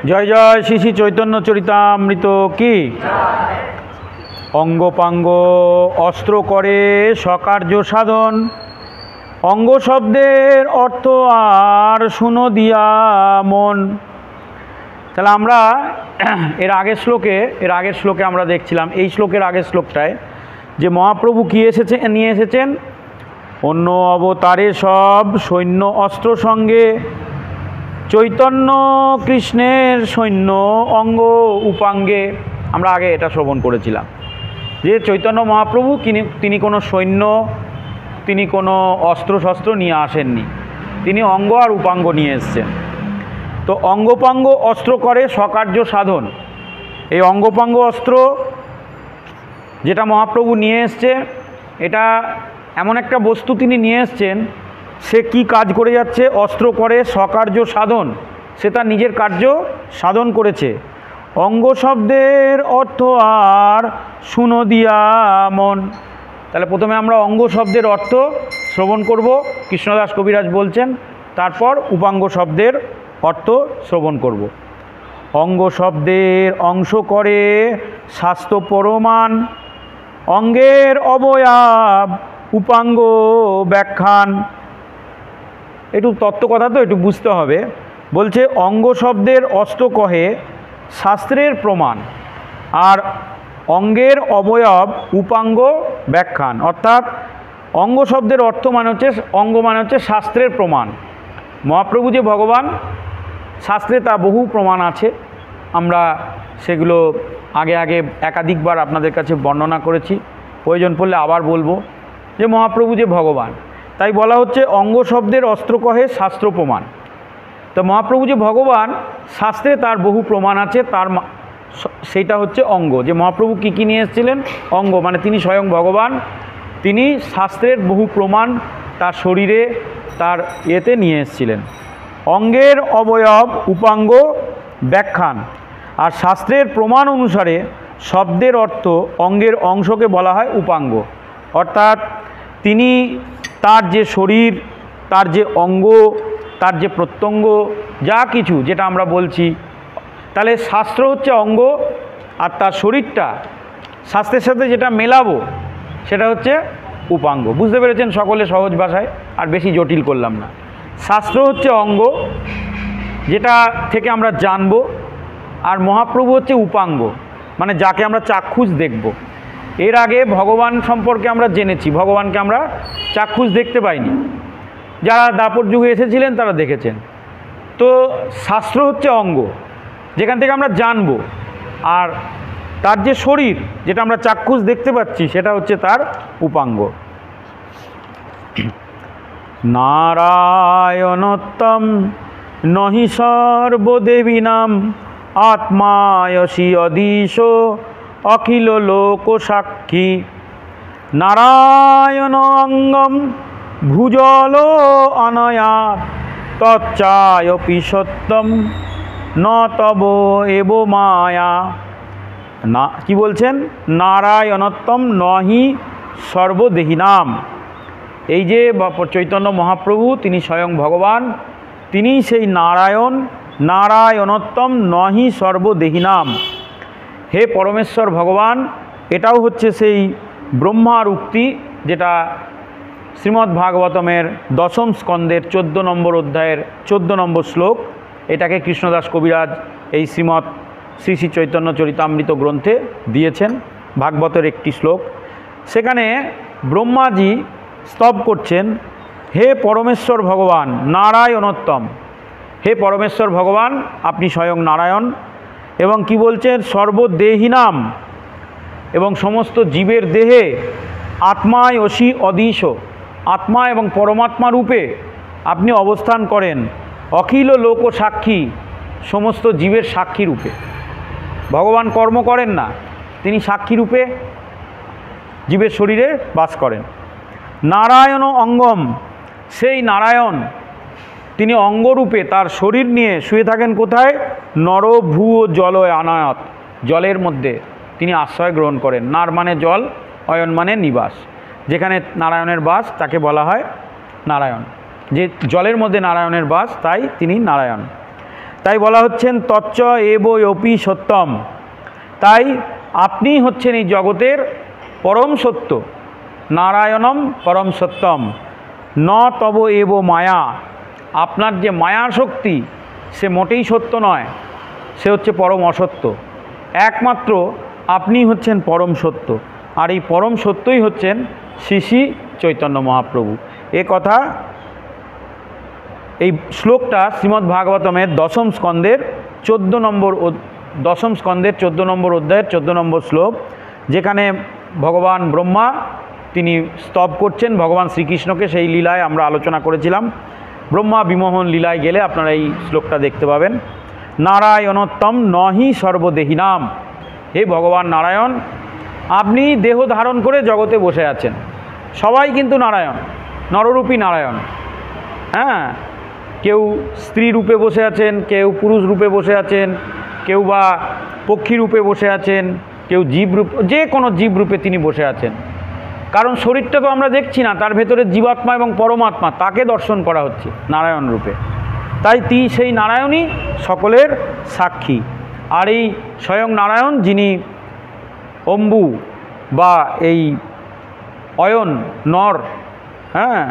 জয় জয় শ্রী শ্রী চৈতন্য চরিতামৃত কি। অঙ্গপাঙ্গ অস্ত্র করে সকার্য সাধন, অঙ্গ শব্দের অর্থ আর শুনো দিয়া মন। তাহলে আমরা এর আগের শ্লোকে আমরা দেখছিলাম, এই শ্লোকের আগের শ্লোকটায় যে মহাপ্রভু কী নিয়ে এসেছেন, অন্য অবতারে সব সৈন্য অস্ত্র সঙ্গে চৈতন্য কৃষ্ণের সৈন্য অঙ্গ উপাঙ্গে। আমরা আগে এটা শ্রবণ করেছিলাম যে চৈতন্য মহাপ্রভু তিনি কোনো সৈন্য, তিনি কোনো অস্ত্রশস্ত্র নিয়ে আসেননি, তিনি অঙ্গ আর উপাঙ্গ নিয়ে এসছেন। তো অঙ্গপাঙ্গ অস্ত্র করে সকার্য সাধন, এই অঙ্গপাঙ্গ অস্ত্র যেটা মহাপ্রভু নিয়ে এসছে, এটা এমন একটা বস্তু তিনি নিয়ে এসছেন, সে কি কাজ করে যাচ্ছে, অস্ত্র করে সকার্য সাধন, সে তার নিজের কার্য সাধন করেছে। অঙ্গ শব্দের অর্থ আর শুনো দিয়া মন। তাহলে প্রথমে আমরা অঙ্গ শব্দের অর্থ শ্রবণ করব, কৃষ্ণদাস কবিরাজ বলছেন, তারপর উপাঙ্গ শব্দের অর্থ শ্রবণ করব। অঙ্গ শব্দের অংশ করে স্বাস্থ্য পরমাণ, অঙ্গের অবয়ব উপাঙ্গ ব্যাখ্যান। একটু তত্ত্ব কথা তো একটু বুঝতে হবে। বলছে অঙ্গ শব্দের অস্ত্র কহে শাস্ত্রের প্রমাণ, আর অঙ্গের অবয়ব উপাঙ্গ ব্যাখ্যান। অর্থাৎ অঙ্গ শব্দের অর্থ অঙ্গ মানে হচ্ছে শাস্ত্রের প্রমাণ। মহাপ্রভু যে ভগবান, শাস্ত্রে তা বহু প্রমাণ আছে, আমরা সেগুলো আগে একাধিকবার আপনাদের কাছে বর্ণনা করেছি, প্রয়োজন পড়লে আবার বলবো যে মহাপ্রভু যে ভগবান। তাই বলা হচ্ছে অঙ্গ শব্দের অস্ত্র কহে শাস্ত্র প্রমাণ। তো মহাপ্রভু যে ভগবান, শাস্ত্রে তার বহু প্রমাণ আছে, সেইটা হচ্ছে অঙ্গ। যে মহাপ্রভু কী নিয়ে এসেছিলেন, অঙ্গ মানে তিনি স্বয়ং ভগবান, তিনি শাস্ত্রের বহু প্রমাণ তার শরীরে, তার এতে নিয়ে এসেছিলেন। অঙ্গের অবয়ব উপাঙ্গ ব্যাখ্যান, আর শাস্ত্রের প্রমাণ অনুসারে শব্দের অর্থ অঙ্গের অংশকে বলা হয় উপাঙ্গ। অর্থাৎ তিনি তার যে শরীর, তার যে অঙ্গ, তার যে প্রত্যঙ্গ, যা কিছু যেটা আমরা বলছি, তাহলে শাস্ত্র হচ্ছে অঙ্গ, আর তার শরীরটা শাস্ত্রের সাথে যেটা মেলাবো সেটা হচ্ছে উপাঙ্গ। বুঝতে পেরেছেন সকলে সহজ ভাষায়, আর বেশি জটিল করলাম না। শাস্ত্র হচ্ছে অঙ্গ, যেটা থেকে আমরা জানবো, আর মহাপ্রভু হচ্ছে উপাঙ্গ, মানে যাকে আমরা চাক্ষুষ দেখব। এর আগে ভগবান সম্পর্কে আমরা জেনেছি, ভগবানকে আমরা চাক্ষুষ দেখতে পাইনি, যারা দাপর যুগে এসেছিলেন তারা দেখেছেন। তো শাস্ত্র হচ্ছে অঙ্গ, যেখান থেকে আমরা জানব, আর তার যে শরীর যেটা আমরা চাক্ষুষ দেখতে পাচ্ছি সেটা হচ্ছে তার উপাঙ্গ। নারায়ণোত্তম নহি সর্বদেবীনাম আত্মায়সি অধীশ অখিল লোক সাক্ষী। নারায়ণ অঙ্গম ভুজল অনয়া তচ্চায়পি সত্যম ন তব এব মায়া। না কি বলছেন, নারায়ণোত্তম নহি সর্বদেহিনাম। এই যে চৈতন্য মহাপ্রভু, তিনি স্বয়ং ভগবান, তিনি সেই নারায়ণ। নারায়ণোত্তম নহি সর্বদেহিনাম, হে পরমেশ্বর ভগবান। এটাও হচ্ছে সেই ব্রহ্মার উক্তি, যেটা শ্রীমদ্ ভাগবতমের 10ম স্কন্দের 14 নম্বর অধ্যায়ের 14 নম্বর শ্লোক। এটাকে কৃষ্ণদাস কবিরাজ এই শ্রীমৎ শ্রী শ্রী চৈতন্য চরিতামৃত গ্রন্থে দিয়েছেন, ভাগবতের একটি শ্লোক। সেখানে ব্রহ্মাজি স্তব করছেন, হে পরমেশ্বর ভগবান নারায়ণোত্তম, হে পরমেশ্বর ভগবান আপনি স্বয়ং নারায়ণ। এবং কি বলছেন, সর্বদেহিনাম, এবং সমস্ত জীবের দেহে আত্মায় অসি অধীশ, আত্মা এবং পরমাত্মা রূপে আপনি অবস্থান করেন। অখিল লোক সাক্ষী, সমস্ত জীবের সাক্ষী রূপে। ভগবান কর্ম করেন না, তিনি সাক্ষী রূপে জীবের শরীরে বাস করেন। নারায়ণ অঙ্গম, সেই নারায়ণ তিনি অঙ্গরূপে তার শরীর নিয়ে শুয়ে থাকেন কোথায়, নর ভূ ও জল আনায়ত, জলের মধ্যে তিনি আশ্রয় গ্রহণ করেন। নার মানে জল, অয়ন মানে নিবাস, যেখানে নারায়ণের বাস তাকে বলা হয় নারায়ণ। যে জলের মধ্যে নারায়ণের বাস, তাই তিনি নারায়ণ। তাই বলা হচ্ছেন তচ্চ এব অপি সত্যম, তাই আপনি হচ্ছেন এই জগতের পরম সত্য, নারায়ণম পরম সত্যম। ন তব এব মায়া, আপনার যে মায়া শক্তি সে মোটেই সত্য নয়, সে হচ্ছে পরম অসত্য। একমাত্র আপনি হচ্ছেন পরম সত্য, আর এই পরম সত্যই হচ্ছেন শ্রী শ্রী চৈতন্য মহাপ্রভু। এ কথা এই শ্লোকটা শ্রীমদ্ ভাগবতমের দশম স্কন্দের 14 নম্বর অধ্যায়ের 14 নম্বর শ্লোক, যেখানে ভগবান ব্রহ্মা তিনি স্তব করছেন ভগবান শ্রীকৃষ্ণকে। সেই লীলায় আমরা আলোচনা করেছিলাম। ব্রহ্মা বিমোহন লীলায় গেলে আপনারা এই শ্লোকটা দেখতে পাবেন। নারায়ণোত্তম নহি সর্বদেহিনাম, হে ভগবান নারায়ণ, আপনি দেহ ধারণ করে জগতে বসে আছেন। সবাই কিন্তু নারায়ণ, নররূপী নারায়ণ। হ্যাঁ, কেউ স্ত্রী রূপে বসে আছেন, কেউ পুরুষ রূপে বসে আছেন, কেউ বা পক্ষী রূপে বসে আছেন, কেউ জীব রূপ, যে কোনো জীব রূপে তিনি বসে আছেন। কারণ শরীরটা তো আমরা দেখছি না, তার ভেতরে জীবাত্মা এবং পরমাত্মা, তাকে দর্শন করা হচ্ছে নারায়ণ রূপে। তাই সেই নারায়ণই সকলের সাক্ষী। আর এই স্বয়ং নারায়ণ, যিনি অম্বু বা এই অয়ন নর, হ্যাঁ,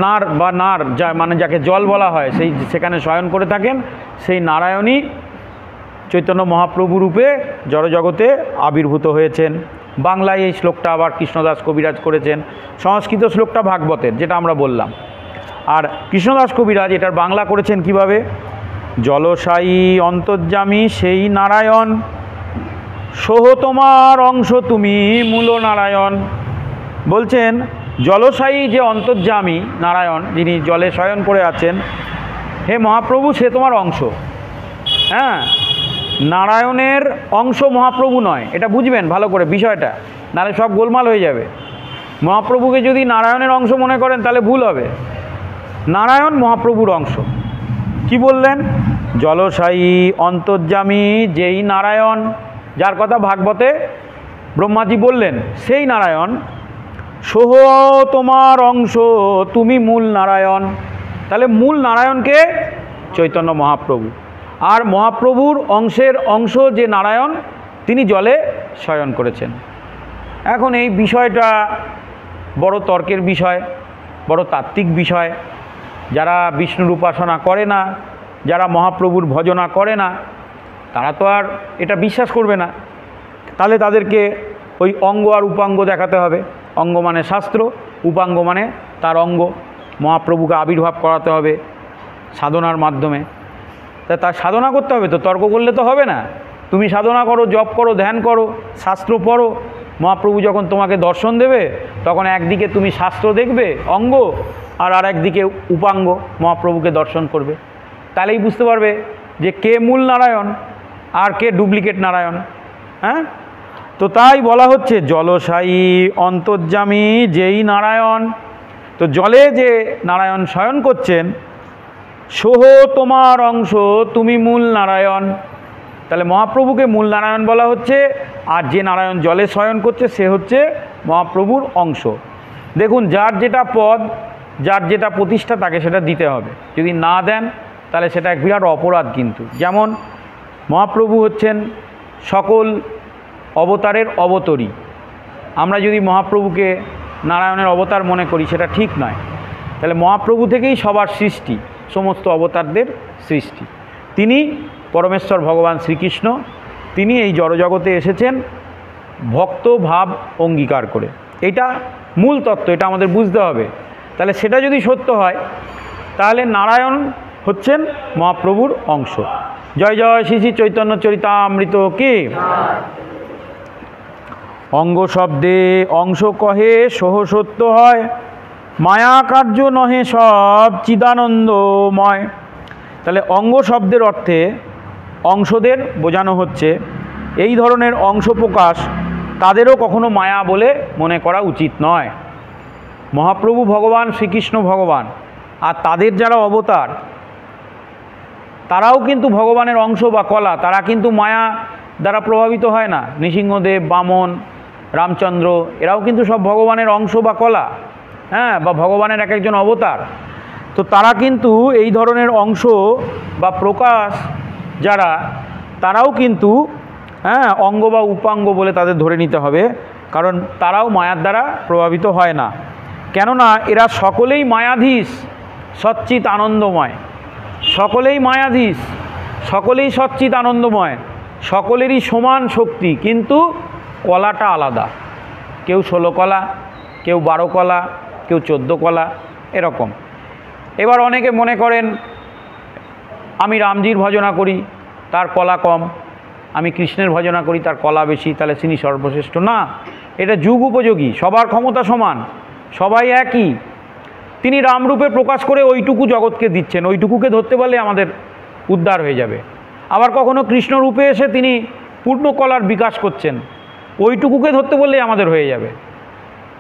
নার বা নার, যা মানে যাকে জল বলা হয়, সেখানে শয়ন করে থাকেন, সেই নারায়ণই চৈতন্য মহাপ্রভু রূপে জড়জগতে আবির্ভূত হয়েছেন। বাংলায় এই শ্লোকটা আবার কৃষ্ণদাস কবিরাজ করেছেন, সংস্কৃত শ্লোকটা ভাগবতের, যেটা আমরা বললাম। আর কৃষ্ণদাস কবিরাজ এটার বাংলা করেছেন কিভাবে? জলসায়ী অন্তর্যামী সেই নারায়ণ, সোহ তোমার অংশ তুমি মূল নারায়ণ। বলছেন জলসায়ী যে অন্তর্যামী নারায়ণ, যিনি জলে শয়ন করে আছেন, হে মহাপ্রভু, সে তোমার অংশ। হ্যাঁ, নারায়ণের অংশ মহাপ্রভু নয়, এটা বুঝবেন ভালো করে বিষয়টা, নাহলে সব গোলমাল হয়ে যাবে। মহাপ্রভুকে যদি নারায়ণের অংশ মনে করেন তাহলে ভুল হবে। নারায়ণ মহাপ্রভুর অংশ। কি বললেন? জলসায়ী অন্তর্যামী যেই নারায়ণ, যার কথা ভাগবতে ব্রহ্মাজি বললেন, সেই নারায়ণ। সোহ তোমার অংশ তুমি মূল নারায়ণ। তাহলে মূল নারায়ণকে চৈতন্য মহাপ্রভু, আর মহাপ্রভুর অংশ যে নারায়ণ, তিনি জলে শয়ন করেছেন। এখন এই বিষয়টা বড় তর্কের বিষয়, বড় তাত্ত্বিক বিষয়। যারা বিষ্ণুর উপাসনা করে না, যারা মহাপ্রভুর ভজনা করে না, তারা তো আর এটা বিশ্বাস করবে না। তাহলে তাদেরকে ওই অঙ্গ আর উপাঙ্গ দেখাতে হবে। অঙ্গ মানে শাস্ত্র, উপাঙ্গ মানে তার অঙ্গ। মহাপ্রভুকে আবির্ভাব করাতে হবে সাধনার মাধ্যমে। তার সাধনা করতে হবে, তো তর্ক করলে তো হবে না। তুমি সাধনা করো, জপ করো, ধ্যান করো, শাস্ত্র পড়ো। মহাপ্রভু যখন তোমাকে দর্শন দেবে, তখন একদিকে তুমি শাস্ত্র দেখবে অঙ্গ, আর একদিকে উপাঙ্গ মহাপ্রভুকে দর্শন করবে। তাহলেই বুঝতে পারবে যে কে মূল নারায়ণ আর কে ডুপ্লিকেট নারায়ণ। হ্যাঁ, তো তাই বলা হচ্ছে জলসায়ী অন্তর্যামী যেই নারায়ণ। তো জলে যে নারায়ণ শয়ন করছেন, সোহ তোমার অংশ তুমি মূল নারায়ণ। তাহলে মহাপ্রভুকে মূল নারায়ণ বলা হচ্ছে, আর যে নারায়ণ জলে শয়ন করছে সে হচ্ছে মহাপ্রভুর অংশ। দেখুন, যার যেটা পদ, যার যেটা প্রতিষ্ঠা, তাকে সেটা দিতে হবে। যদি না দেন তাহলে সেটা এক বিরাট অপরাধ কিন্তু। যেমন মহাপ্রভু হচ্ছেন সকল অবতারের অবতরী। আমরা যদি মহাপ্রভুকে নারায়ণের অবতার মনে করি, সেটা ঠিক নয়। তাহলে মহাপ্রভু থেকেই সবার সৃষ্টি, সমস্ত অবতারদের সৃষ্টি। তিনি পরমেশ্বর ভগবান শ্রীকৃষ্ণ, তিনি এই জড়জগতে এসেছেন ভক্ত ভাব অঙ্গীকার করে। এটা মূল তত্ত্ব, এটা আমাদের বুঝতে হবে। তাহলে সেটা যদি সত্য হয়, তাহলে নারায়ণ হচ্ছেন মহাপ্রভুর অংশ। জয় জয় শ্রী শ্রী চৈতন্য চরিতামৃত কি। অঙ্গ শব্দে অংশ কহে সোহ সত্য হয়, মায়া কার্য নহে সব চিদানন্দময়। তাহলে অঙ্গ শব্দের অর্থে অংশদের বোঝানো হচ্ছে। এই ধরনের অংশ প্রকাশ তাদেরও কখনো মায়া বলে মনে করা উচিত নয়। মহাপ্রভু ভগবান, শ্রীকৃষ্ণ ভগবান, আর তাদের যারা অবতার, তারাও কিন্তু ভগবানের অংশ বা কলা। তারা কিন্তু মায়া দ্বারা প্রভাবিত হয় না। নৃসিংহদেব, বামন, রামচন্দ্র, এরাও কিন্তু সব ভগবানের অংশ বা কলা, হ্যাঁ, বা ভগবানের এক একজন অবতার। তো তারা কিন্তু এই ধরনের অংশ বা প্রকাশ যারা, তারাও কিন্তু অঙ্গ বা উপাঙ্গ বলে তাদের ধরে নিতে হবে, কারণ তারাও মায়ার দ্বারা প্রভাবিত হয় না। কেননা এরা সকলেই মায়াধীশ, সচ্চিত আনন্দময়, সকলেই মায়াধীশ, সকলেই সচ্চিত আনন্দময়, সকলেরই সমান শক্তি, কিন্তু কলাটা আলাদা। কেউ 16 কলা, কেউ 12 কলা, কেউ 14 কলা, এরকম। এবার অনেকে মনে করেন আমি রামজির ভজনা করি, তার কলা কম, আমি কৃষ্ণের ভজনা করি, তার কলা বেশি, তাহলে তিনি সর্বশ্রেষ্ঠ। না, এটা যুগ উপযোগী, সবার ক্ষমতা সমান, সবাই একই। তিনি রামরূপে প্রকাশ করে ওইটুকু জগৎকে দিচ্ছেন, ওইটুকুকে ধরতে পারলে আমাদের উদ্ধার হয়ে যাবে। আবার কখনো কৃষ্ণরূপে এসে তিনি পূর্ণ কলার বিকাশ করছেন, ওইটুকুকে ধরতে বললে আমাদের হয়ে যাবে।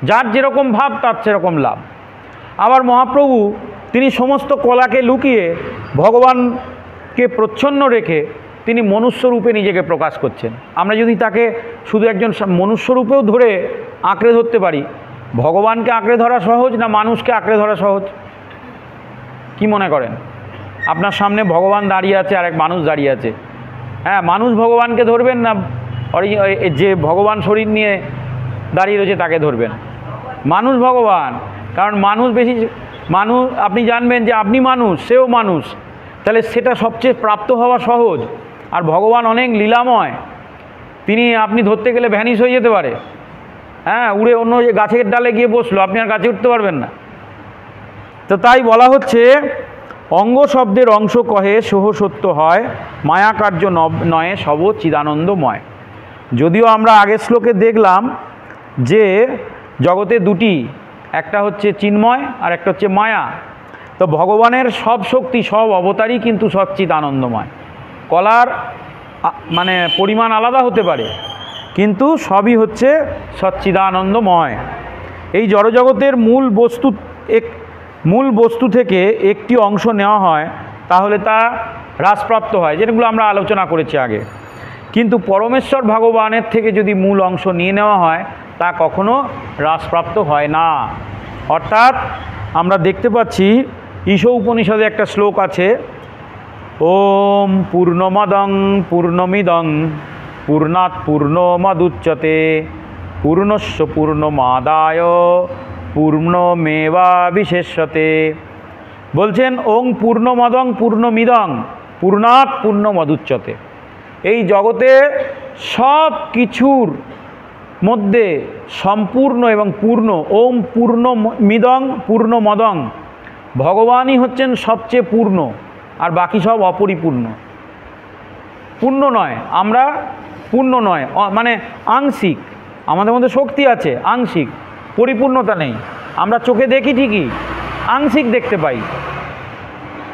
যার যেরকম ভাব তার সেরকম লাভ। আবার মহাপ্রভু তিনি সমস্ত কলাকে লুকিয়ে ভগবানকে প্রচ্ছন্ন রেখে তিনি মনুষ্যরূপে নিজেকে প্রকাশ করছেন। আমরা যদি তাকে শুধু একজন মনুষ্যরূপেও ধরে আঁকড়ে ধরতে পারি, ভগবানকে আঁকড়ে ধরা সহজ না মানুষকে আঁকড়ে ধরা সহজ? কি মনে করেন? আপনার সামনে ভগবান দাঁড়িয়ে আছে আর এক মানুষ দাঁড়িয়ে আছে, মানুষ ভগবানকে ধরবেন না যে ভগবান শরীর নিয়ে দাঁড়িয়ে রয়েছে তাকে ধরবেন? মানুষ ভগবান, কারণ মানুষ বেশি, মানুষ আপনি জানবেন যে আপনি মানুষ, সেও মানুষ, তাহলে সেটা সবচেয়ে প্রাপ্ত হওয়া সহজ। আর ভগবান অনেক লীলাময়, তিনি আপনি ধরতে গেলে ভ্যানিশ হয়ে যেতে পারে, উড়ে অন্য যে গাছের ডালে গিয়ে বসলো, আপনি আর গাছে উঠতে পারবেন না। তো তাই বলা হচ্ছে অঙ্গ শব্দের অংশ কহে সহ সত্য হয়, মায়া কার্য নয়ে সব চিদানন্দময়। যদিও আমরা আগের শ্লোকে দেখলাম যে জগতে দুটি, একটা হচ্ছে চিন্ময় আর একটা হচ্ছে মায়া। তো ভগবানের সব শক্তি, সব অবতারই কিন্তু সচ্চিত আনন্দময়। কলার মানে পরিমাণ আলাদা হতে পারে, কিন্তু সবই হচ্ছে সচ্চিদানন্দময়। এই জড়জগতের মূল বস্তু থেকে একটি অংশ নেওয়া হয়, তাহলে তা হ্রাসপ্রাপ্ত হয়, যেগুলো আমরা আলোচনা করেছি আগে। কিন্তু পরমেশ্বর ভগবানের থেকে যদি মূল অংশ নিয়ে নেওয়া হয়, তা কখনো হ্রাসপ্রাপ্ত হয় না। অর্থাৎ আমরা দেখতে পাচ্ছি ঈশ উপনিষদে একটা শ্লোক আছে, ওম পূর্ণমদং পূর্ণমিদং পূর্ণাৎ পূর্ণমদুচ্যতে পূর্ণস্য পূর্ণমাদায় পূর্ণমেবাবিশেষ্যতে। বলছেন ওং পূর্ণমদং পূর্ণমিদং পূর্ণাৎ পূর্ণমদুচ্যতে। এই জগতে সব কিছুর মধ্যে সম্পূর্ণ এবং পূর্ণ, ওম পূর্ণমিদং পূর্ণমদং, ভগবানই হচ্ছেন সবচেয়ে পূর্ণ, আর বাকি সব অপরিপূর্ণ। পূর্ণ নয়, আমরা পূর্ণ নয়, মানে আংশিক, আমাদের মধ্যে শক্তি আছে আংশিক, পরিপূর্ণতা নেই। আমরা চোখে দেখি ঠিকই, আংশিক দেখতে পাই,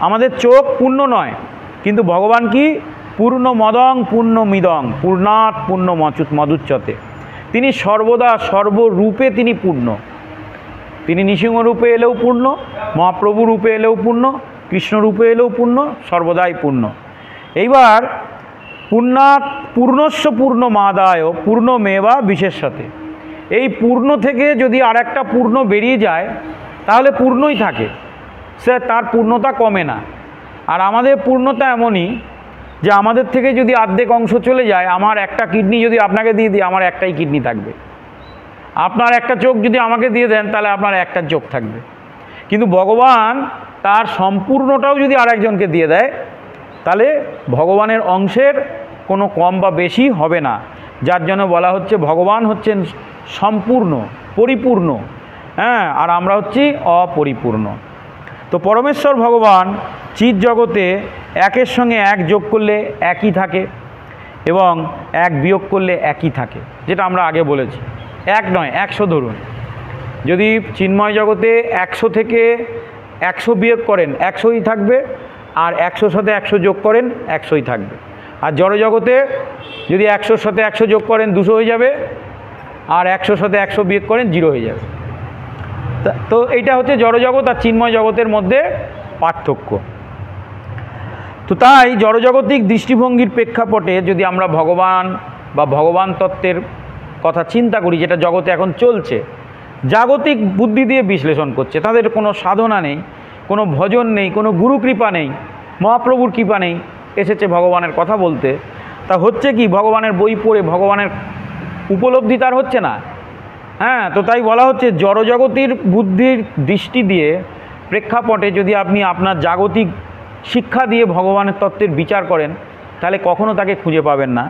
আমাদের চোখ পূর্ণ নয়। কিন্তু ভগবান কি? পূর্ণমদং পূর্ণমিদং পূর্ণাৎ পূর্ণ মদুচ্যতে। তিনি সর্বদা সর্বরূপে তিনি পূর্ণ। তিনি নৃসিংহরূপে এলেও পূর্ণ, মহাপ্রভু রূপে এলেও পূর্ণ, কৃষ্ণরূপে এলেও পূর্ণ, সর্বদাই পূর্ণ। এইবার পূর্ণস্য পূর্ণমাদায় পূর্ণমেবা বিশেষ্যতে। এই পূর্ণ থেকে যদি আর একটা পূর্ণ বেরিয়ে যায়, তাহলে পূর্ণই থাকে, সে তার পূর্ণতা কমে না। আর আমাদের পূর্ণতা এমনই যে আমাদের থেকে যদি অর্ধেক অংশ চলে যায়, আমার একটা কিডনি যদি আপনাকে দিয়ে দিই, আমার একটাই কিডনি থাকবে। আপনার একটা চোখ যদি আমাকে দিয়ে দেন, তাহলে আপনার একটা চোখ থাকবে। কিন্তু ভগবান তার সম্পূর্ণটাও যদি আরেকজনকে দিয়ে দেয়, তাহলে ভগবানের অংশের কোনো কম বা বেশি হবে না। যার জন্য বলা হচ্ছে ভগবান হচ্ছেন সম্পূর্ণ, পরিপূর্ণ, আর আমরা হচ্ছি অপরিপূর্ণ। তো পরমেশ্বর ভগবান চিৎ জগতে একের সঙ্গে এক যোগ করলে একই থাকে, এবং এক বিয়োগ করলে একই থাকে, যেটা আমরা আগে বলেছি। এক নয়, 100 ধরুন, যদি চিন্ময় জগতে 100 থেকে 100 বিয়োগ করেন 100ই থাকবে, আর 100 সাথে 100 যোগ করেন 100ই থাকবে। আর জড়জগতে যদি 100 সাথে 100 যোগ করেন 200 হয়ে যাবে, আর 100 সাথে 100 বিয়োগ করেন 0 হয়ে যাবে। তো এইটা হচ্ছে জড়জগৎ আর চিন্ময় জগতের মধ্যে পার্থক্য। তো তাই জড়জগতিক দৃষ্টিভঙ্গির প্রেক্ষাপটে যদি আমরা ভগবান বা ভগবান তত্ত্বের কথা চিন্তা করি, যেটা জগতে এখন চলছে, জাগতিক বুদ্ধি দিয়ে বিশ্লেষণ করছে, তাদের কোনো সাধনা নেই, কোনো ভজন নেই, কোনো গুরু কৃপা নেই, মহাপ্রভুর কৃপা নেই, এসেছে ভগবানের কথা বলতে। তা হচ্ছে কি, ভগবানের বই পড়ে ভগবানের উপলব্ধি তার হচ্ছে না। হ্যাঁ, তো তাই বলা হচ্ছে জড়জগতির বুদ্ধির দৃষ্টি দিয়ে প্রেক্ষাপটে যদি আপনি আপনার জাগতিক শিক্ষা দিয়ে ভগবানের তত্ত্বের বিচার করেন, তাহলে কখনো তাকে খুঁজে পাবেন না।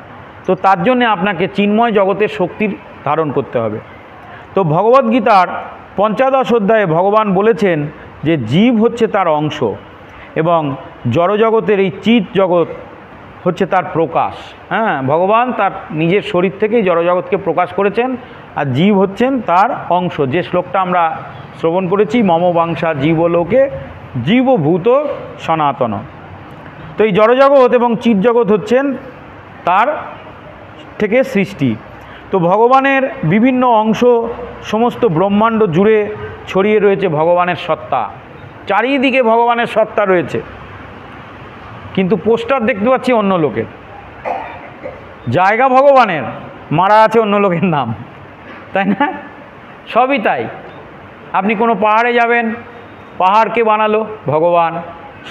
তো তার জন্যে আপনাকে চিন্ময় জগতের শক্তির ধারণ করতে হবে। তো ভগবদ্গীতার ৫৫ অধ্যায়ে ভগবান বলেছেন যে জীব হচ্ছে তার অংশ এবং জড়জগতের এই চিৎ জগৎ হচ্ছে তার প্রকাশ। হ্যাঁ, ভগবান তার নিজের শরীর থেকেই জড়জগৎকে প্রকাশ করেছেন, আর জীব হচ্ছেন তার অংশ। যে শ্লোকটা আমরা শ্রবণ করেছি, মম বাংশা জীবলোকে জীবভূত সনাতন। তো এই জড়জগৎ এবং চিৎজগৎ হচ্ছেন তার থেকে সৃষ্টি। তো ভগবানের বিভিন্ন অংশ সমস্ত ব্রহ্মাণ্ড জুড়ে ছড়িয়ে রয়েছে ভগবানের সত্তা, চারিদিকে ভগবানের সত্তা রয়েছে, কিন্তু পোস্টার দেখতে পাচ্ছি অন্য লোকের। জায়গা ভগবানের, মারা আছে অন্য লোকের নাম, তাই না? সবই তাই। আপনি কোনো পাহাড়ে যাবেন, পাহাড়কে বানালো ভগবান।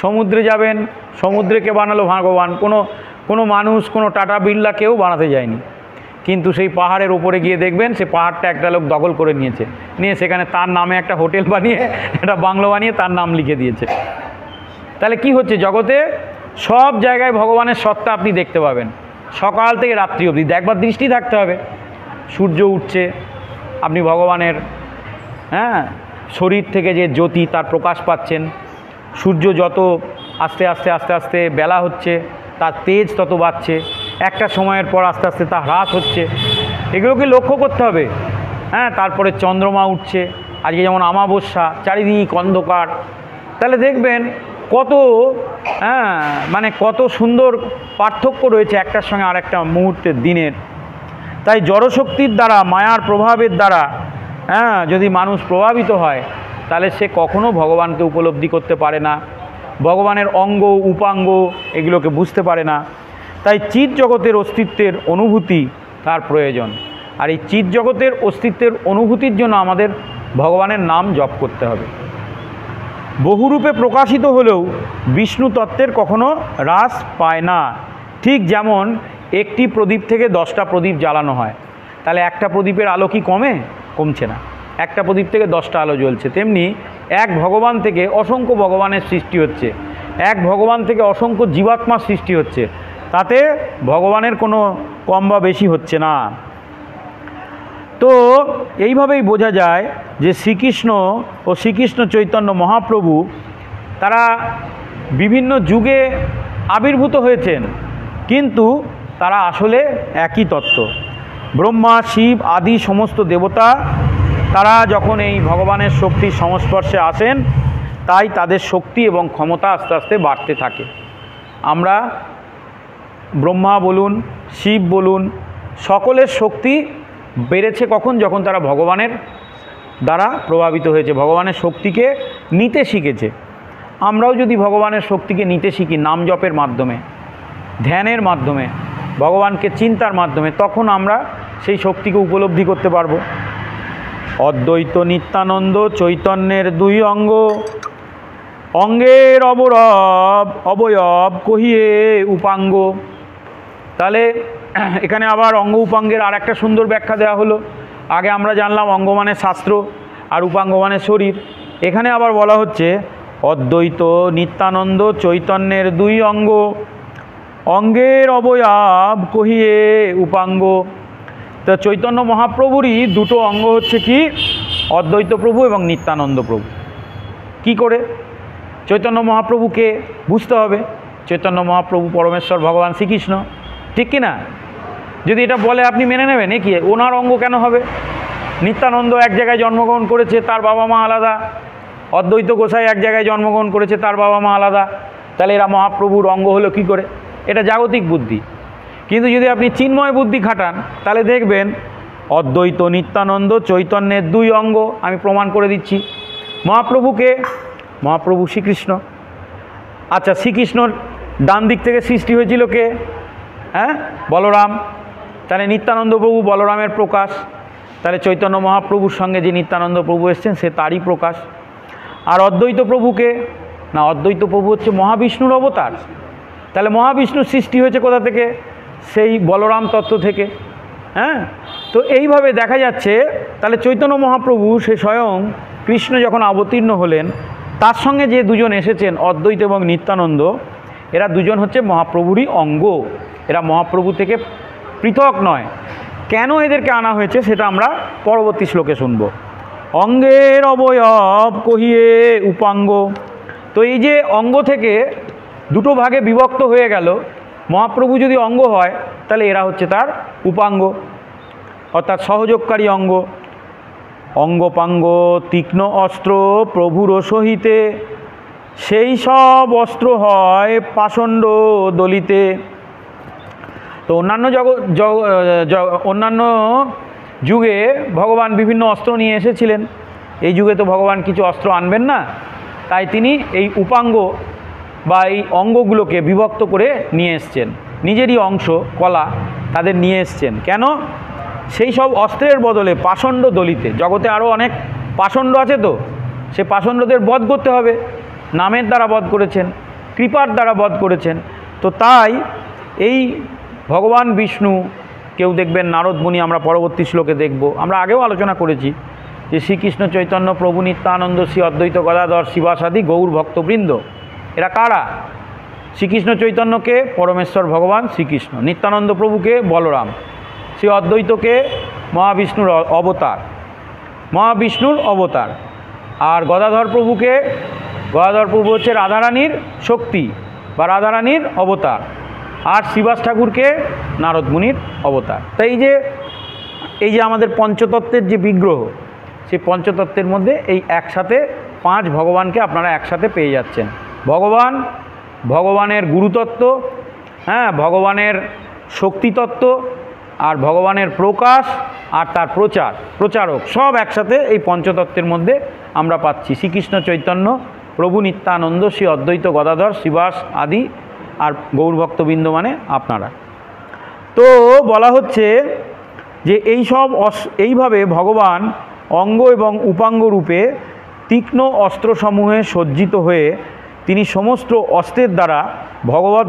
সমুদ্রে যাবেন, সমুদ্রকে বানালো ভগবান। কোনো মানুষ, কোনো টাটা বিড়লা কেউ বানাতে যায়নি, কিন্তু সেই পাহাড়ের উপরে গিয়ে দেখবেন সে পাহাড়টা একটা লোক দখল করে নিয়েছে, নিয়ে সেখানে তার নামে একটা হোটেল বানিয়ে, একটা বাংলো বানিয়ে তার নাম লিখে দিয়েছে। তাহলে কি হচ্ছে, জগতে সব জায়গায় ভগবানের সত্তা আপনি দেখতে পাবেন, সকাল থেকে রাত্রি অবধি। একবার দৃষ্টি থাকতে হবে। সূর্য উঠছে, আপনি ভগবানের শরীর থেকে যে জ্যোতি তার প্রকাশ পাচ্ছেন। সূর্য যত আস্তে আস্তে আস্তে আস্তে বেলা হচ্ছে, তার তেজ তত বাড়ছে, একটা সময়ের পর আস্তে আস্তে তা হ্রাস হচ্ছে। এগুলোকে লক্ষ্য করতে হবে। তারপরে চন্দ্রমা উঠছে, আজকে যেমন অমাবস্যা, চারিদিক অন্ধকার। তাহলে দেখবেন কত মানে কত সুন্দর পার্থক্য রয়েছে একটার সঙ্গে আরেকটা মুহূর্তের, দিনের। তাই জড়শক্তির দ্বারা, মায়ার প্রভাবের দ্বারা যদি মানুষ প্রভাবিত হয়, তাহলে সে কখনো ভগবানকে উপলব্ধি করতে পারে না, ভগবানের অঙ্গ উপাঙ্গ এগুলোকে বুঝতে পারে না। তাই চিৎ জগতের অস্তিত্বের অনুভূতি তার প্রয়োজন। আর এই চিৎ জগতের অস্তিত্বের অনুভূতির জন্য আমাদের ভগবানের নাম জপ করতে হবে। বহুরূপে প্রকাশিত হলেও বিষ্ণু তত্ত্বের কখনো হ্রাস পায় না। ঠিক যেমন একটি প্রদীপ থেকে 10টা প্রদীপ জ্বালানো হয়, তাহলে একটা প্রদীপের আলো কি কমে? কমছে না। একটা প্রদীপ থেকে 10টা আলো জ্বলছে। তেমনি এক ভগবান থেকে অসংখ্য ভগবানের সৃষ্টি হচ্ছে, এক ভগবান থেকে অসংখ্য জীবাত্মার সৃষ্টি হচ্ছে, তাতে ভগবানের কোনো কম বা বেশি হচ্ছে না। তো এইভাবেই বোঝা যায় যে শ্রীকৃষ্ণ ও শ্রীকৃষ্ণ চৈতন্য মহাপ্রভু তারা বিভিন্ন যুগে আবির্ভূত হয়েছেন, কিন্তু তারা আসলে একই তত্ত্ব। ব্রহ্মা, শিব আদি সমস্ত দেবতা তারা যখন এই ভগবানের শক্তির সংস্পর্শে আসেন, তাই তাদের শক্তি এবং ক্ষমতা আস্তে আস্তে বাড়তে থাকে। আমরা ব্রহ্মা বলুন, শিব বলুন, সকলের শক্তি বেড়েছে কখন? যখন তারা ভগবানের দ্বারা প্রভাবিত হয়েছে, ভগবানের শক্তিকে নিতে শিখেছে। আমরাও যদি ভগবানের শক্তিকে নিতে শিখি নাম জপের মাধ্যমে, ধ্যানের মাধ্যমে, ভগবানকে চিন্তার মাধ্যমে, তখন আমরা সেই শক্তিকে উপলব্ধি করতে পারব। অদ্বৈত নিত্যানন্দ চৈতন্যের 2 অঙ্গ, অঙ্গের অবয়ব কহিয়ে উপাঙ্গ। তাহলে এখানে আবার অঙ্গ উপাঙ্গের আর একটা সুন্দর ব্যাখ্যা দেওয়া হলো। আগে আমরা জানলাম অঙ্গ মানে শাস্ত্র আর উপাঙ্গ মানে শরীর। এখানে আবার বলা হচ্ছে অদ্বৈত নিত্যানন্দ চৈতন্যের 2 অঙ্গ, অঙ্গের অবয়ব কহিয়ে উপাঙ্গ। তো চৈতন্য মহাপ্রভুরই 2টো অঙ্গ হচ্ছে কি? অদ্বৈত প্রভু এবং নিত্যানন্দ প্রভু। কি করে? চৈতন্য মহাপ্রভুকে বুঝতে হবে। চৈতন্য মহাপ্রভু পরমেশ্বর ভগবান শ্রীকৃষ্ণ, ঠিক কি না? যদি এটা বলে আপনি মেনে নেবেন, এ কি ওনার অঙ্গ কেন হবে? নিত্যানন্দ এক জায়গায় জন্মগ্রহণ করেছে, তার বাবা মা আলাদা। অদ্বৈত গোসাই এক জায়গায় জন্মগ্রহণ করেছে, তার বাবা মা আলাদা। তাহলে এরা মহাপ্রভুর অঙ্গ হলো কি করে? এটা জাগতিক বুদ্ধি। কিন্তু যদি আপনি চিন্ময় বুদ্ধি খাটান, তাহলে দেখবেন অদ্বৈত নিত্যানন্দ চৈতন্যের 2 অঙ্গ। আমি প্রমাণ করে দিচ্ছি। মহাপ্রভুকে, মহাপ্রভু শ্রীকৃষ্ণ। আচ্ছা, শ্রীকৃষ্ণর ডান দিক থেকে সৃষ্টি হয়েছিল কে? বলরাম। তাহলে নিত্যানন্দ প্রভু বলরামের প্রকাশ। তাহলে চৈতন্য মহাপ্রভুর সঙ্গে যে নিত্যানন্দ প্রভু এসছেন সে তারই প্রকাশ। আর অদ্বৈত প্রভুকে, না অদ্বৈত প্রভু হচ্ছে মহাবিষ্ণুর অবতার। তাহলে মহাবিষ্ণুর সৃষ্টি হয়েছে কোথা থেকে? সেই বলরাম তত্ত্ব থেকে। হ্যাঁ, তো এইভাবে দেখা যাচ্ছে তাহলে চৈতন্য মহাপ্রভু সে স্বয়ং কৃষ্ণ যখন অবতীর্ণ হলেন, তার সঙ্গে যে দুজন এসেছেন অদ্বৈত এবং নিত্যানন্দ, এরা দুজন হচ্ছে মহাপ্রভুরই অঙ্গ, এরা মহাপ্রভু থেকে পৃথক নয়। কেন এদেরকে আনা হয়েছে সেটা আমরা পরবর্তী শ্লোকে শুনব। অঙ্গের অবয়ব কহিয়ে উপাঙ্গ। তো এই যে অঙ্গ থেকে দুটো ভাগে বিভক্ত হয়ে গেল, মহাপ্রভু যদি অঙ্গ হয় তাহলে এরা হচ্ছে তার উপাঙ্গ, অর্থাৎ সহযোগকারী অঙ্গ। অঙ্গপাঙ্গ তীক্ষ্ণ অস্ত্র প্রভুর সহিতে, সেই সব অস্ত্র হয় পাষণ্ড দলিতে। তো অন্যান্য যুগে ভগবান বিভিন্ন অস্ত্র নিয়ে এসেছিলেন, এই যুগে তো ভগবান কিছু অস্ত্র আনবেন না, তাই তিনি এই উপাঙ্গ বা এই অঙ্গগুলোকে বিভক্ত করে নিয়ে এসছেন, নিজেরই অংশ কলা তাদের নিয়ে এসছেন। কেন? সেই সব অস্ত্রের বদলে পাষণ্ড দলিতে, জগতে আরও অনেক পাষণ্ড আছে, তো সে পাষণ্ডদের বধ করতে হবে। নামের দ্বারা বধ করেছেন, কৃপার দ্বারা বধ করেছেন। তো তাই এই ভগবান বিষ্ণু, কেউ দেখবেন নারদ মুনি, আমরা পরবর্তী শ্লোকে দেখব, আমরা আগেও আলোচনা করেছি যে শ্রীকৃষ্ণ চৈতন্য প্রভু নিত্যানন্দ শ্রী অদ্বৈত গদাধর শিবাসাদি গৌর ভক্তবৃন্দ, এরা কারা? শ্রীকৃষ্ণ চৈতন্যকে পরমেশ্বর ভগবান শ্রীকৃষ্ণ, নিত্যানন্দ প্রভুকে বলরাম, শ্রী অদ্বৈতকে মহাবিষ্ণুর অবতার, আর গদাধর প্রভু হচ্ছে রাধারানীর শক্তি বা রাধারানীর অবতার, আর শ্রীবাস ঠাকুরকে নারদ মুনির অবতার। তাই এই যে আমাদের পঞ্চতত্ত্বের যে বিগ্রহ, সেই পঞ্চতত্ত্বের মধ্যে এই একসাথে 5 ভগবানকে আপনারা একসাথে পেয়ে যাচ্ছেন। ভগবানের গুরুতত্ত্ব, হ্যাঁ, ভগবানের শক্তিতত্ত্ব, আর ভগবানের প্রকাশ, আর তার প্রচারক, সব একসাথে এই পঞ্চতত্ত্বের মধ্যে আমরা পাচ্ছি। শ্রীকৃষ্ণ চৈতন্য প্রভু নিত্যানন্দ শ্রী অদ্বৈত গদাধর শিবাস আদি, আর গৌরভক্তবৃন্দ মানে আপনারা। তো বলা হচ্ছে যে এইভাবে ভগবান অঙ্গ এবং উপাঙ্গ রূপে তীক্ষ্ণ অস্ত্রসমূহে সজ্জিত হয়ে তিনি সমস্ত অস্ত্রের দ্বারা ভগবৎ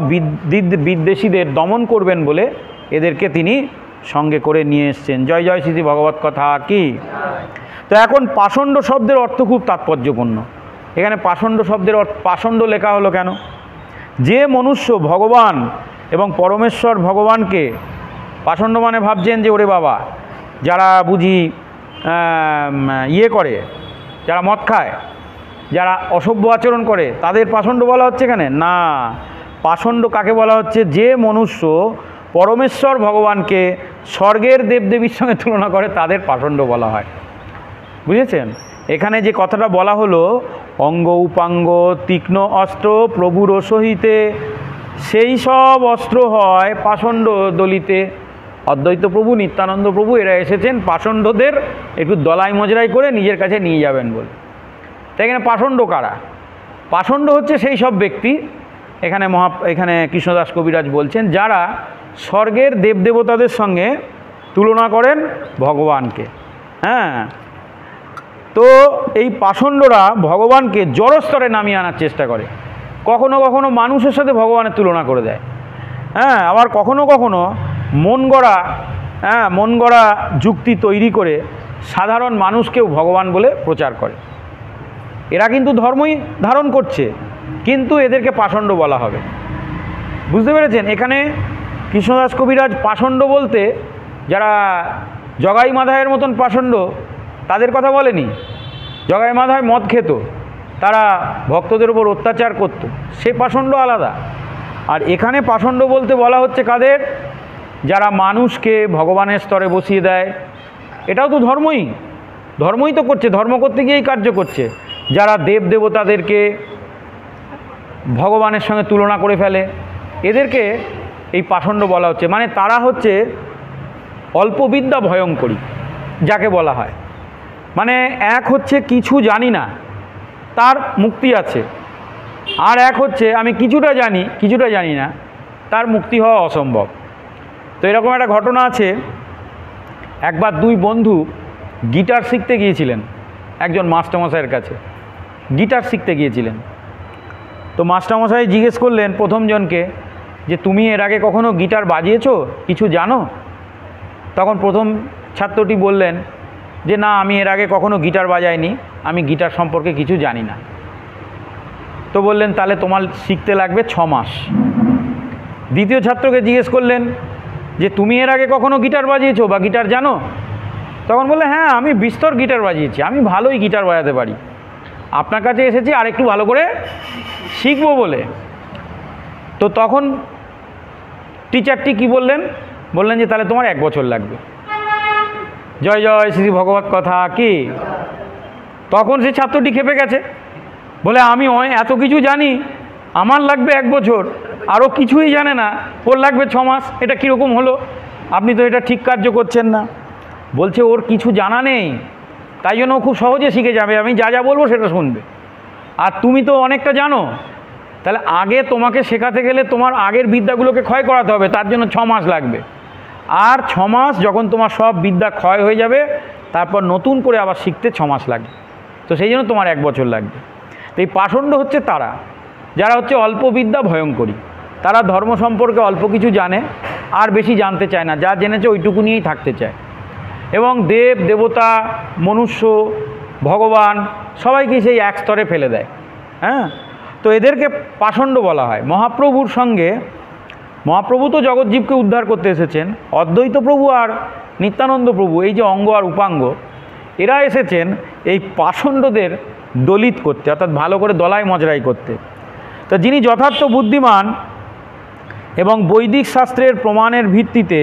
বিদ্বেষীদের দমন করবেন বলে এদেরকে তিনি সঙ্গে করে নিয়ে এসছেন। জয় জয় শ্রী ভগবত কথা কি। তো এখন পাষণ্ড শব্দের অর্থ খুব তাৎপর্যপূর্ণ। এখানে পাষণ্ড শব্দের পাষণ্ড লেখা হলো কেন? যে মনুষ্য ভগবান এবং পরমেশ্বর ভগবানকে, পাষণ্ড মানে ভাবছেন যে ওরে বাবা, যারা বুঝি করে, যারা মদ খায়, যারা অসভ্য আচরণ করে, তাদের পাষণ্ড বলা হচ্ছে এখানে না। পাষণ্ড কাকে বলা হচ্ছে? যে মনুষ্য পরমেশ্বর ভগবানকে স্বর্গের দেবদেবীর সঙ্গে তুলনা করে, তাদের পাষণ্ড বলা হয়। বুঝেছেন? এখানে যে কথাটা বলা হলো, অঙ্গ উপাঙ্গ তীক্ষ্ণ অস্ত্র প্রভুর সহিতে, সেই সব অস্ত্র হয় পাষণ্ড দলিতে। অদ্বৈত প্রভু নিত্যানন্দ প্রভু এরা এসেছেন পাষণ্ডদের একটু দলাই মজরাই করে নিজের কাছে নিয়ে যাবেন বলে। তাই এখানে পাষণ্ড কারা? পাষণ্ড হচ্ছে সেই সব ব্যক্তি, এখানে কৃষ্ণদাস কবিরাজ বলছেন, যারা স্বর্গের দেবদেবতাদের সঙ্গে তুলনা করেন ভগবানকে। হ্যাঁ, তো এই পাষণ্ডরা ভগবানকে জড়স্তরে নামিয়ে আনার চেষ্টা করে, কখনো কখনো মানুষের সাথে ভগবানের তুলনা করে দেয়। হ্যাঁ, আবার কখনো কখনো মন গড়া যুক্তি তৈরি করে সাধারণ মানুষকেও ভগবান বলে প্রচার করে। এরা কিন্তু ধর্মই ধারণ করছে, কিন্তু এদেরকে পাষণ্ড বলা হবে। বুঝতে পেরেছেন? এখানে কৃষ্ণদাস কবিরাজ পাষণ্ড বলতে যারা জগাই মাধায়ের মতন পাষণ্ড, তাদের কথা বলেনি। জগাই মাধায় মদ খেত, তারা ভক্তদের উপর অত্যাচার করত, সে পাষণ্ড আলাদা। আর এখানে পাষণ্ড বলতে বলা হচ্ছে কাদের? যারা মানুষকে ভগবানের স্তরে বসিয়ে দেয়। এটাও তো ধর্মই তো করছে, ধর্ম করতে গিয়েই কার্য করছে। যারা দেবদেবতাদেরকে ভগবানের সঙ্গে তুলনা করে ফেলে, এদেরকে এই পাষণ্ড বলা হচ্ছে। মানে তারা হচ্ছে অল্পবিদ্যা ভয়ঙ্করী যাকে বলা হয়। মানে এক হচ্ছে কিছু জানি না, তার মুক্তি আছে, আর এক হচ্ছে আমি কিছুটা জানি না, তার মুক্তি হওয়া অসম্ভব। তো এরকম একটা ঘটনা আছে, একবার 2 বন্ধু গিটার শিখতে গিয়েছিলেন একজন মাস্টারমশাইয়ের কাছে। গিটার শিখতে গিয়েছিলেন। তো মাস্টারমশাই জিজ্ঞেস করলেন প্রথম জনকে যে তুমি এর আগে কখনো গিটার বাজিয়েছো, কিছু জানো? তখন প্রথম ছাত্রটি বললেন যে না, আমি এর আগে কখনো গিটার বাজাইনি, আমি গিটার সম্পর্কে কিছু জানি না। তো বললেন তাহলে তোমার শিখতে লাগবে 6 মাস। দ্বিতীয় ছাত্রকে জিজ্ঞেস করলেন যে তুমি এর আগে কখনো গিটার বাজিয়েছো বা গিটার জানো? তখন বললে হ্যাঁ, আমি বিস্তর গিটার বাজিয়েছি, আমি ভালোই গিটার বাজাতে পারি, আপনার কাছে এসেছি আর একটু ভালো করে শিখবো বলে। তো তখন টিচারটি কি বললেন? বললেন যে তাহলে তোমার 1 বছর লাগবে। জয় জয় শ্রী ভগবত কথা কি। তখন সে ছাত্রটি খেপে গেছে, বলে আমি এত কিছু জানি, আমার লাগবে 1 বছর, আরও কিছুই জানে না, ওর লাগবে 6 মাস, এটা কীরকম হলো? আপনি তো এটা ঠিক কার্য করছেন না। বলছে ওর কিছু জানা নেই, তাই জন্য ও খুব সহজে শিখে যাবে, আমি যা যা বলবো সেটা শুনবে। আর তুমি তো অনেকটা জানো, তাহলে আগে তোমাকে শেখাতে গেলে তোমার আগের বিদ্যাগুলোকে ক্ষয় করাতে হবে, তার জন্য 6 মাস লাগবে। আর 6 মাস যখন তোমার সব বিদ্যা ক্ষয় হয়ে যাবে, তারপর নতুন করে আবার শিখতে 6 মাস লাগবে। তো সেই জন্য তোমার 1 বছর লাগবে। তো এই পাষণ্ড হচ্ছে তারা, যারা হচ্ছে অল্প বিদ্যা ভয়ঙ্করী। তারা ধর্ম সম্পর্কে অল্প কিছু জানে, আর বেশি জানতে চায় না, যা জেনেছে ওইটুকু নিয়েই থাকতে চায়। এবং দেব দেবতা, মনুষ্য, ভগবান সবাইকে সেই এক স্তরে ফেলে দেয়। হ্যাঁ, তো এদেরকে পাষণ্ড বলা হয়। মহাপ্রভুর সঙ্গে, মহাপ্রভু তো জগৎজীবকে উদ্ধার করতে এসেছেন, অদ্বৈত প্রভু আর নিত্যানন্দ প্রভু, এই যে অঙ্গ আর উপাঙ্গ, এরা এসেছেন এই পাষণ্ডদের দলিত করতে, অর্থাৎ ভালো করে দলাই মজরাই করতে। তো যিনি যথার্থ বুদ্ধিমান এবং বৈদিক শাস্ত্রের প্রমাণের ভিত্তিতে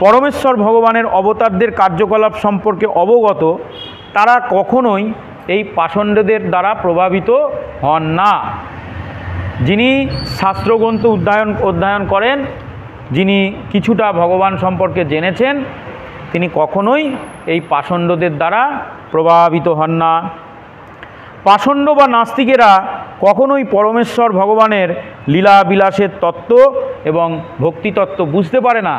পরমেশ্বর ভগবানের অবতারদের কার্যকলাপ সম্পর্কে অবগত, তারা কখনোই এই পাষণ্ডদের দ্বারা প্রভাবিত হন না। যিনি শাস্ত্রগ্রন্থ অধ্যয়ন করেন, যিনি কিছুটা ভগবান সম্পর্কে জেনেছেন, তিনি কখনোই এই পাষণ্ডদের দ্বারা প্রভাবিত হন না। পাষণ্ড বা নাস্তিকেরা কখনোই পরমেশ্বর ভগবানের লীলা বিলাসের তত্ত্ব এবং ভক্তিতত্ত্ব বুঝতে পারে না।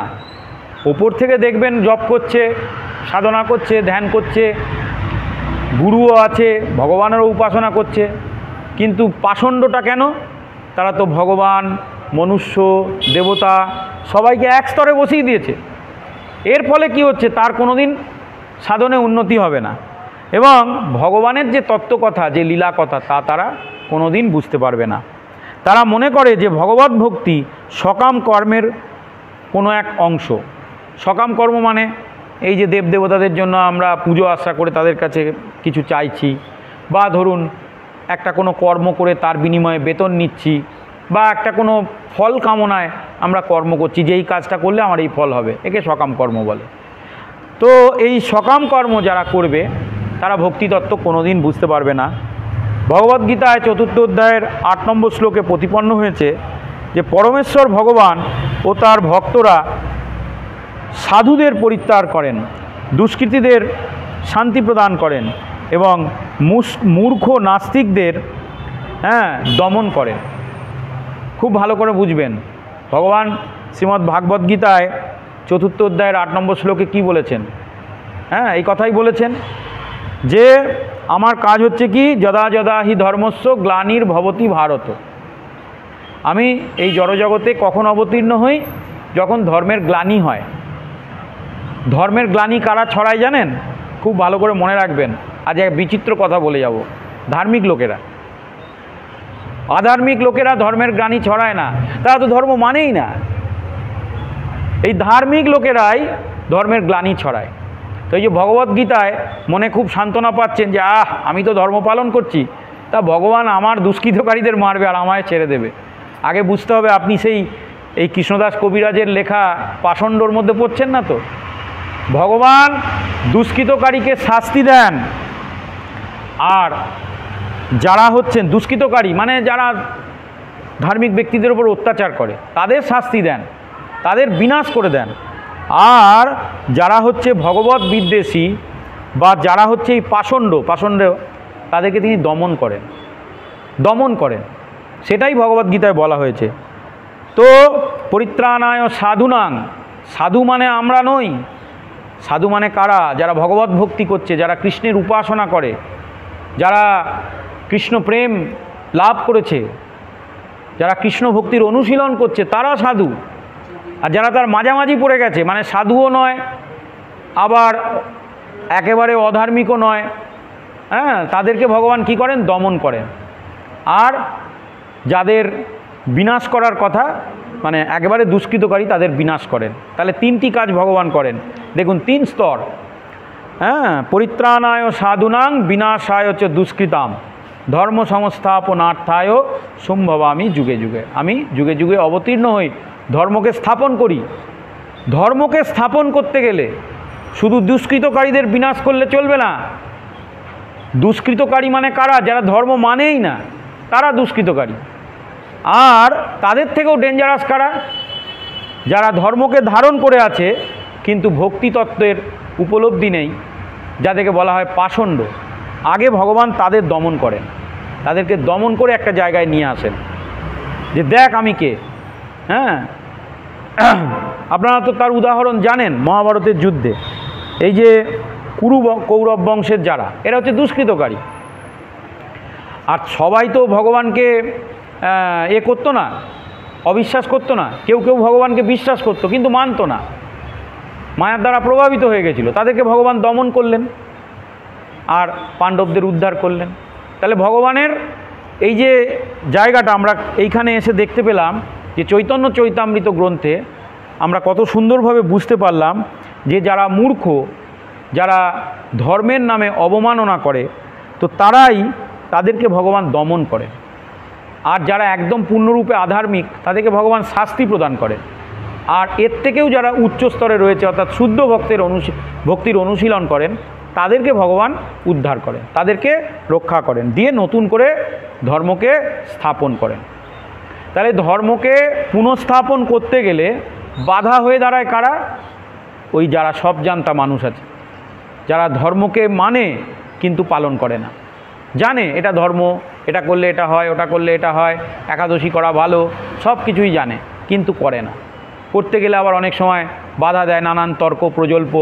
ওপর থেকে দেখবেন জপ করছে, সাধনা করছে, ধ্যান করছে, গুরুও আছে, ভগবানেরও উপাসনা করছে, কিন্তু পাষণ্ডটা কেন? তারা তো ভগবান, মনুষ্য, দেবতা সবাইকে এক স্তরে বসিয়ে দিয়েছে। এর ফলে কি হচ্ছে? তার কোনো দিন সাধনে উন্নতি হবে না, এবং ভগবানের যে তত্ত্বকথা, যে লীলা কথা, তা তারা কোনো দিন বুঝতে পারবে না। তারা মনে করে যে ভগবত ভক্তি সকাম কর্মের কোনো এক অংশ। সকাম কর্ম মানে এই যে দেবদেবতাদের জন্য আমরা পুজো আশা করে তাদের কাছে কিছু চাইছি, বা ধরুন একটা কোনো কর্ম করে তার বিনিময়ে বেতন নিচ্ছি, বা একটা কোনো ফল কামনায় আমরা কর্ম করছি যে এই কাজটা করলে আমার এই ফল হবে, একে সকাম কর্ম বলে। তো এই সকাম কর্ম যারা করবে তারা ভক্তিতত্ত্ব কোনো দিন বুঝতে পারবে না। ভগবদ্গীতায় 4th অধ্যায়ের 8 নম্বর শ্লোকে প্রতিপন্ন হয়েছে যে পরমেশ্বর ভগবান ও তার ভক্তরা সাধুদের পরিত্যাগ করেন, দুষ্কৃতীদের শান্তি প্রদান করেন এবং মূর্খ নাস্তিকদের দমন করেন। খুব ভালো করে বুঝবেন, ভগবান শ্রীমদ্ ভাগবত গীতায় 4th অধ্যায়ের 8 নম্বর শ্লোকে কী বলেছেন? এই কথাই বলেছেন যে আমার কাজ হচ্ছে কি, যদা যদা হি ধর্মস্য গ্লানির ভবতি ভারত। আমি এই জড়জগতে কখন অবতীর্ণ হই? যখন ধর্মের গ্লানি হয়। ধর্মের গ্লানি কারা ছড়ায় জানেন? খুব ভালো করে মনে রাখবেন, আজ এক বিচিত্র কথা বলে যাব। ধার্মিক লোকেরা। আধার্মিক লোকেরা ধর্মের গ্লানি ছড়ায় না, তারা তো ধর্ম মানেই না। এই ধার্মিক লোকেরাই ধর্মের গ্লানি ছড়ায়। তো এই যে ভগবদ্গীতায় মনে খুব সান্ত্বনা পাচ্ছেন যে আমি তো ধর্ম পালন করছি, তা ভগবান আমার দুষ্কৃতকারীদের মারবে আর আমায় ছেড়ে দেবে। আগে বুঝতে হবে আপনি এই কৃষ্ণদাস কবিরাজের লেখা পাষণ্ডর মধ্যে পড়ছেন না তো। ভগবান দুষ্কৃতকারীকে শাস্তি দেন, আর যারা হচ্ছেন দুষ্কৃতকারী মানে যারা ধার্মিক ব্যক্তিদের উপর অত্যাচার করে তাদের শাস্তি দেন, তাদের বিনাশ করে দেন। আর যারা হচ্ছে ভগবত বিদ্বেষী বা যারা হচ্ছে এই পাষণ্ড তাদেরকে তিনি দমন করেন। সেটাই ভগবদ্গীতায় বলা হয়েছে। তো পরিত্রাণায় সাধুনাং, সাধু মানে আমরা নই, সাধু মানে কারা? যারা ভগবত ভক্তি করছে, যারা কৃষ্ণের উপাসনা করে, যারা কৃষ্ণ প্রেম লাভ করেছে, যারা কৃষ্ণ ভক্তির অনুশীলন করছে তারা সাধু। আর যারা তার মাঝামাঝি পড়ে গেছে, মানে সাধুও নয় আবার একেবারে অধার্মিকও নয়, হ্যাঁ, তাদেরকে ভগবান কি করেন? দমন করেন। আর যাদের বিনাশ করার কথা, মানে একেবারে দুষ্কৃতকারী, তাদের বিনাশ করেন। তাহলে তিনটি কাজ ভগবান করেন। দেখুন, 3 স্তর। হ্যাঁ, পরিত্রাণায় সাধুনাং বিনাশায় হচ্ছে দুষ্কৃতাম, ধর্ম সংস্থাপনার্থায় সম্ভবামি যুগে যুগে। আমি যুগে যুগে অবতীর্ণ হই, ধর্মকে স্থাপন করি। ধর্মকে স্থাপন করতে গেলে শুধু দুষ্কৃতকারীদের বিনাশ করলে চলবে না। দুষ্কৃতকারী মানে কারা? যারা ধর্ম মানেই না, তারা দুষ্কৃতকারী। আর তাদের থেকেও ডেঞ্জারাস কারা? যারা ধর্মকে ধারণ করে আছে কিন্তু ভক্তি তত্ত্বের উপলব্ধি নেই, যাদেরকে বলা হয় পাষণ্ড। আগে ভগবান তাদের দমন করেন, তাদেরকে দমন করে একটা জায়গায় নিয়ে আসেন যে দেখ আমি কে। হ্যাঁ, আপনারা তো তার উদাহরণ জানেন মহাভারতের যুদ্ধে। এই যে কৌরব বংশের যারা, এরা হচ্ছে দুষ্কৃতকারী। আর সবাই তো ভগবানকে করতো না, অবিশ্বাস করতো না। কেউ কেউ ভগবানকে বিশ্বাস করতো কিন্তু মানতো না, মায়ার দ্বারা প্রভাবিত হয়ে গেছিল। তাদেরকে ভগবান দমন করলেন আর পাণ্ডবদের উদ্ধার করলেন। তাহলে ভগবানের এই যে জায়গাটা আমরা এইখানে এসে দেখতে পেলাম যে চৈতন্য চৈতামৃত গ্রন্থে আমরা কত সুন্দরভাবে বুঝতে পারলাম যে যারা মূর্খ, যারা ধর্মের নামে অবমাননা করে, তো তাদেরকে ভগবান দমন করে। আর যারা একদম পূর্ণরূপে আধার্মিক, তাদেরকে ভগবান শাস্তি প্রদান করে। আর এর থেকেও যারা উচ্চ স্তরে রয়েছে, অর্থাৎ শুদ্ধ ভক্তির অনুশীলন করেন, তাদেরকে ভগবান উদ্ধার করেন, তাদেরকে রক্ষা করেন, দিয়ে নতুন করে ধর্মকে স্থাপন করেন। তাহলে ধর্মকে পুনঃস্থাপন করতে গেলে বাধা হয়ে দাঁড়ায় কারা? ওই যারা সব জানতা মানুষ আছে, যারা ধর্মকে মানে কিন্তু পালন করে না। জানে এটা ধর্ম, এটা করলে এটা হয়, ওটা করলে এটা হয়, একাদশী করা ভালো, সব কিছুই জানে কিন্তু করে না। করতে গেলে আবার অনেক সময় বাধা দেয়, নানান তর্ক প্রজল্প।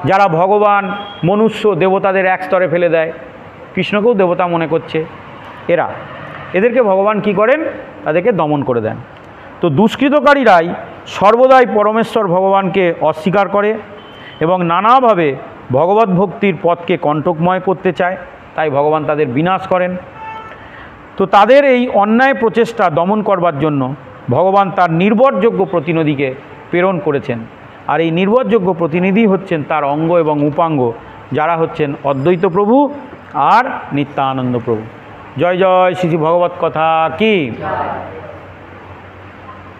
যারা ভগবান, মনুষ্য, দেবতাদের এক স্তরে ফেলে দেয়, কৃষ্ণকেও দেবতা মনে করছে, এদেরকে ভগবান কি করেন? তাদেরকে দমন করে দেন। তো দুষ্কৃতকারীরাই সর্বদাই পরমেশ্বর ভগবানকে অস্বীকার করে এবং নানাভাবে ভগবত ভক্তির পথকে কণ্টকময় করতে চায়, তাই ভগবান তাদের বিনাশ করেন। তো তাদের এই অন্যায় প্রচেষ্টা দমন করবার জন্য ভগবান তার নির্ভরযোগ্য প্রতিনিধিকে প্রেরণ করেছেন। আর এই নির্ভরযোগ্য প্রতিনিধি হচ্ছেন তার অঙ্গ এবং উপাঙ্গ, যারা হচ্ছেন অদ্বৈত প্রভু আর নিত্যানন্দ প্রভু। জয় জয় শ্রী ভগবত কথা কি।